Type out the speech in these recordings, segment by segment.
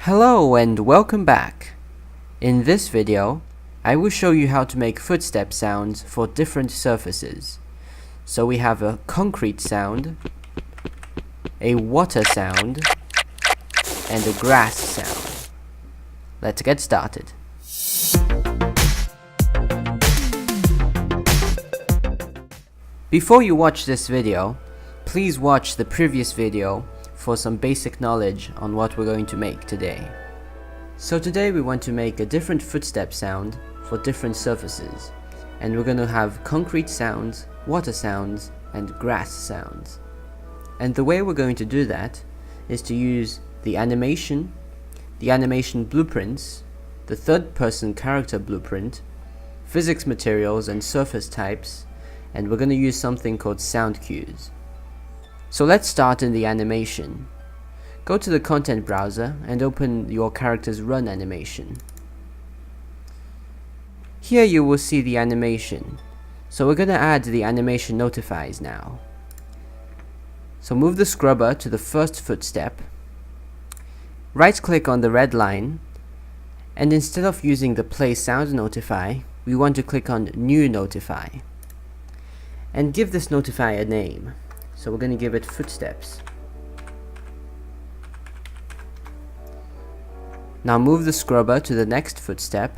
Hello and welcome back. In this video, I will show you how to make footstep sounds for different surfaces. So we have a concrete sound, a water sound, and a grass sound. Let's get started. Before you watch this video, please watch the previous video for some basic knowledge on what we're going to make today. So today we want to make a different footstep sound for different surfaces, and we're going to have concrete sounds, water sounds, and grass sounds. And the way we're going to do that is to use the animation blueprints, the third-person character blueprint, physics materials and surface types, and we're going to use something called sound cues. So let's start in the animation. Go to the content browser and open your character's run animation. Here you will see the animation. So we're going to add the animation notifies now. So move the scrubber to the first footstep. Right click on the red line, and instead of using the play sound notify, we want to click on new notify. And give this notify a name. So we're going to give it footsteps. Now move the scrubber to the next footstep.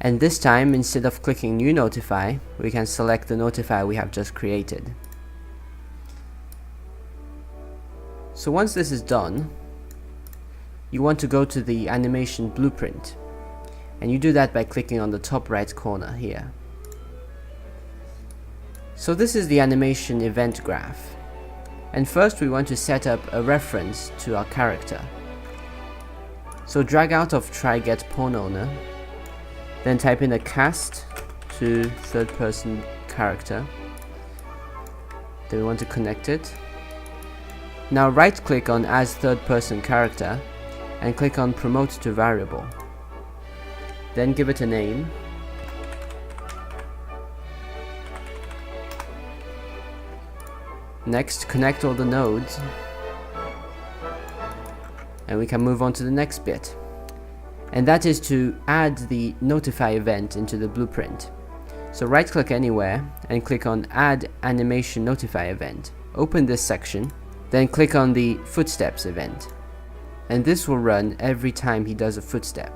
And this time, instead of clicking new notify, we can select the notify we have just created. So once this is done, you want to go to the animation blueprint. And you do that by clicking on the top right corner here. So this is the animation event graph, and first we want to set up a reference to our character. So drag out of try get pawn owner, then type in a cast to third person character, then we want to connect it. Now right click on as third person character and click on promote to variable, then give it a name. Next, connect all the nodes, and we can move on to the next bit, and that is to add the notify event into the blueprint. So right click anywhere and click on add animation notify event. Open this section, then click on the footsteps event, and this will run every time he does a footstep.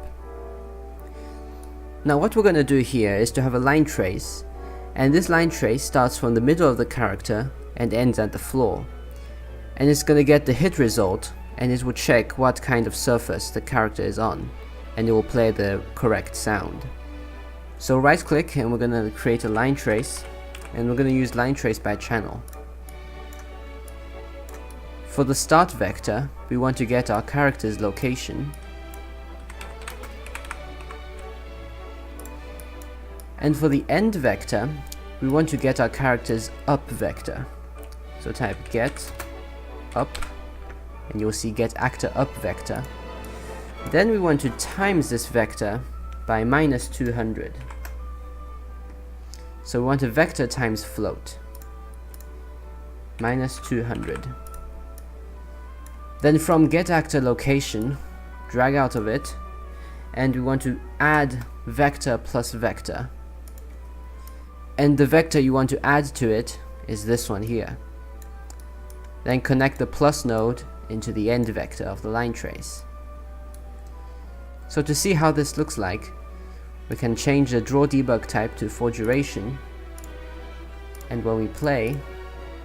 Now what we're going to do here is to have a line trace, and this line trace starts from the middle of the character and ends at the floor, and it's going to get the hit result, and it will check what kind of surface the character is on, and it will play the correct sound. So right click and we're going to create a line trace, and we're going to use line trace by channel. For the start vector, we want to get our character's location, and for the end vector, we want to get our character's up vector. So type get up, and you'll see get actor up vector. Then we want to times this vector by -200. So we want a vector times float, -200. Then from get actor location, drag out of it, and we want to add vector plus vector. And the vector you want to add to it is this one here. Then connect the plus node into the end vector of the line trace. So to see how this looks like, we can change the draw debug type to for duration, and when we play,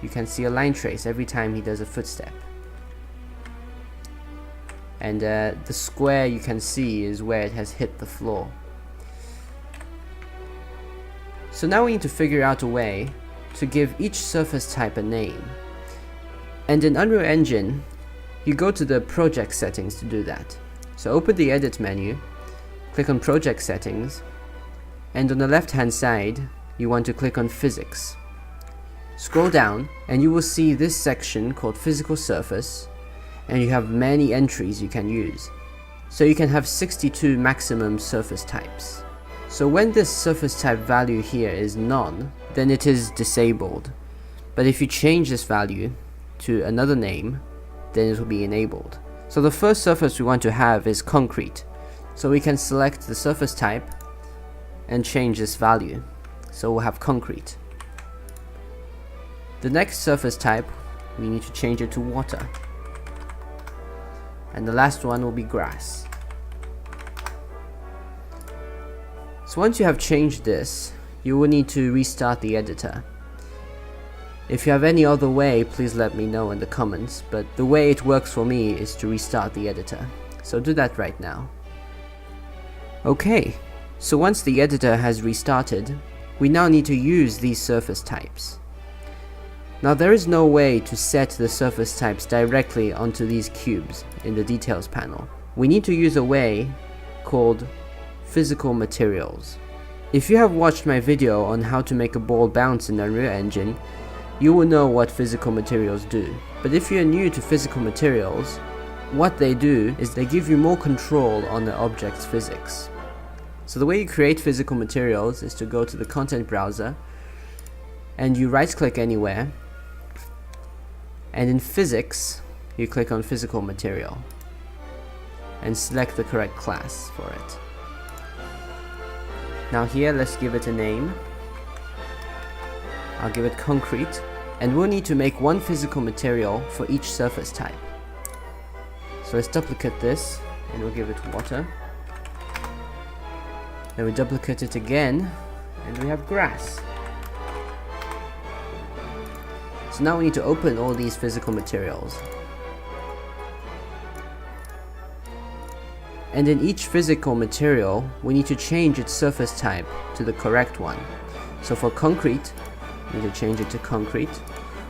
you can see a line trace every time he does a footstep. And the square you can see is where it has hit the floor. So now we need to figure out a way to give each surface type a name. And in Unreal Engine, you go to the project settings to do that. So open the edit menu, click on project settings, and on the left hand side, you want to click on physics. Scroll down and you will see this section called physical surface, and you have many entries you can use. So you can have 62 maximum surface types. So when this surface type value here is none, then it is disabled. But if you change this value to another name, then it will be enabled. So the first surface we want to have is concrete. So we can select the surface type and change this value. So we'll have concrete. The next surface type, we need to change it to water. And the last one will be grass. So once you have changed this, you will need to restart the editor. If you have any other way, please let me know in the comments, but the way it works for me is to restart the editor. So do that right now. Okay, so once the editor has restarted, we now need to use these surface types. Now there is no way to set the surface types directly onto these cubes in the details panel. We need to use a way called physical materials. If you have watched my video on how to make a ball bounce in Unreal Engine, you will know what physical materials do. But if you're new to physical materials, what they do is they give you more control on the object's physics. So the way you create physical materials is to go to the content browser and you right click anywhere, and in physics you click on physical material and select the correct class for it. Now here, let's give it a name. I'll give it concrete, and we'll need to make one physical material for each surface type. So let's duplicate this and we'll give it water. Then we duplicate it again and we have grass. So now we need to open all these physical materials. And in each physical material, we need to change its surface type to the correct one. So for concrete, we need to change it to concrete.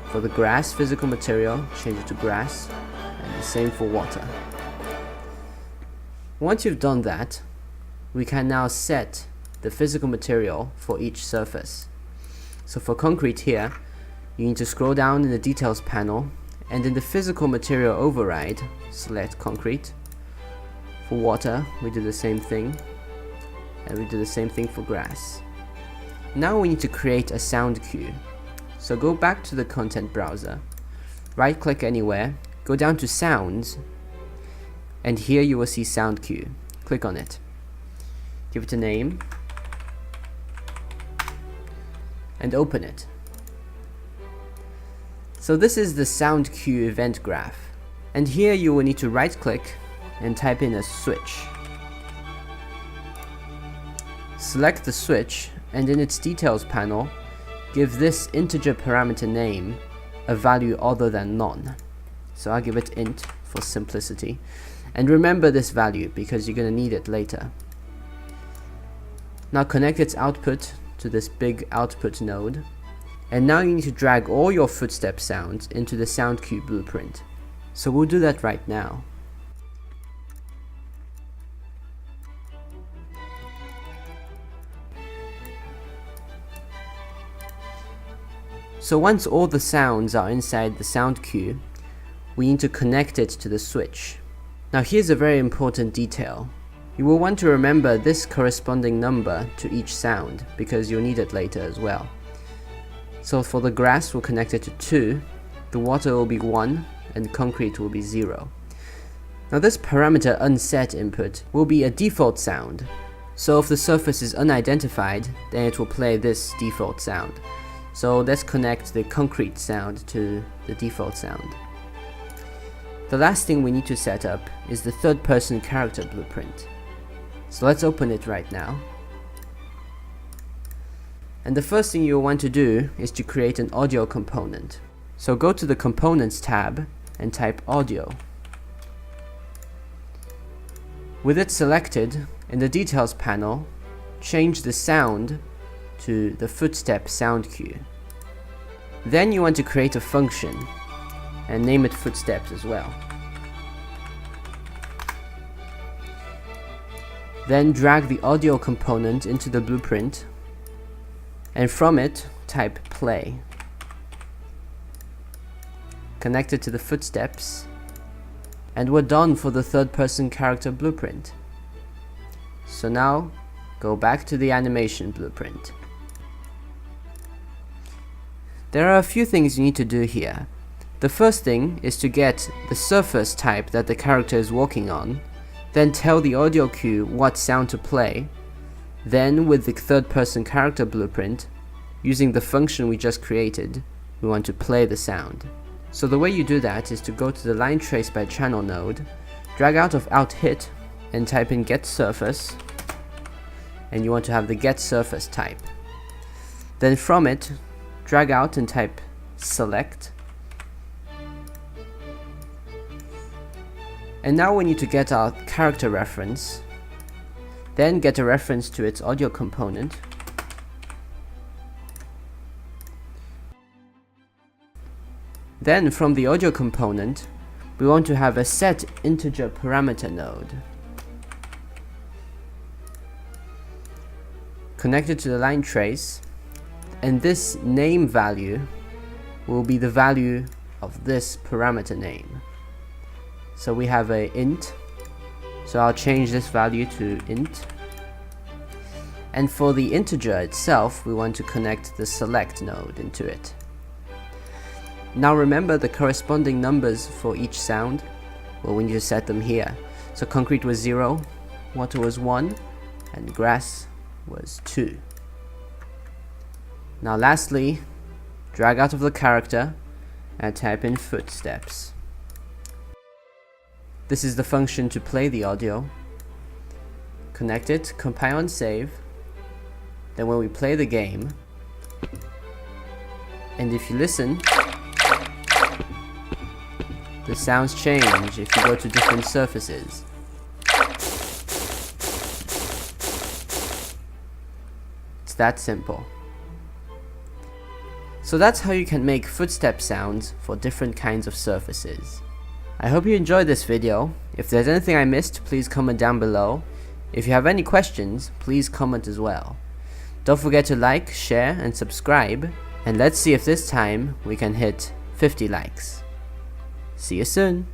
For the grass physical material, change it to grass. And the same for water. Once you've done that, we can now set the physical material for each surface. So for concrete here, you need to scroll down in the details panel, and in the physical material override, select concrete. For water, we do the same thing, and we do the same thing for grass. Now we need to create a sound cue. So go back to the content browser, right click anywhere, go down to sounds, and here you will see sound cue. Click on it, give it a name, and open it. So this is the sound cue event graph, and here you will need to right click and type in a switch. Select the switch, and in its details panel, give this integer parameter name a value other than none. So I'll give it int for simplicity, and remember this value because you're going to need it later. Now connect its output to this big output node, and now you need to drag all your footstep sounds into the sound cue blueprint. So we'll do that right now. So once all the sounds are inside the sound cue, we need to connect it to the switch. Now here's a very important detail. You will want to remember this corresponding number to each sound because you'll need it later as well. So for the grass, we'll connect it to 2, the water will be 1, and concrete will be 0. Now this parameter unset input will be a default sound. So if the surface is unidentified, then it will play this default sound. So let's connect the concrete sound to the default sound. The last thing we need to set up is the third-person character blueprint. So let's open it right now. And the first thing you'll want to do is to create an audio component. So go to the Components tab and type Audio. With it selected, in the Details panel, change the sound to the footstep sound cue. Then you want to create a function and name it footsteps as well. Then drag the audio component into the blueprint, and from it type play. Connect it to the footsteps, and we're done for the third-person character blueprint. So now go back to the animation blueprint. There are a few things you need to do here. The first thing is to get the surface type that the character is walking on, then tell the audio cue what sound to play. Then with the third person character blueprint, using the function we just created, we want to play the sound. So the way you do that is to go to the line trace by channel node, drag out of out hit and type in get surface, and you want to have the get surface type. Then from it, drag out and type select. And now we need to get our character reference, then get a reference to its audio component. Then from the audio component, we want to have a set integer parameter node connected to the line trace, and this name value will be the value of this parameter name. So we have a int, so I'll change this value to int. And for the integer itself, we want to connect the select node into it. Now remember the corresponding numbers for each sound. Well, we need to set them here. So concrete was 0, water was 1, and grass was 2. Now lastly, drag out of the character and type in footsteps. This is the function to play the audio. Connect it, compile and save. Then when we play the game, and if you listen, the sounds change if you go to different surfaces. It's that simple. So that's how you can make footstep sounds for different kinds of surfaces. I hope you enjoyed this video. If there's anything I missed, please comment down below. If you have any questions, please comment as well. Don't forget to like, share, and subscribe, and let's see if this time we can hit 50 likes. See you soon!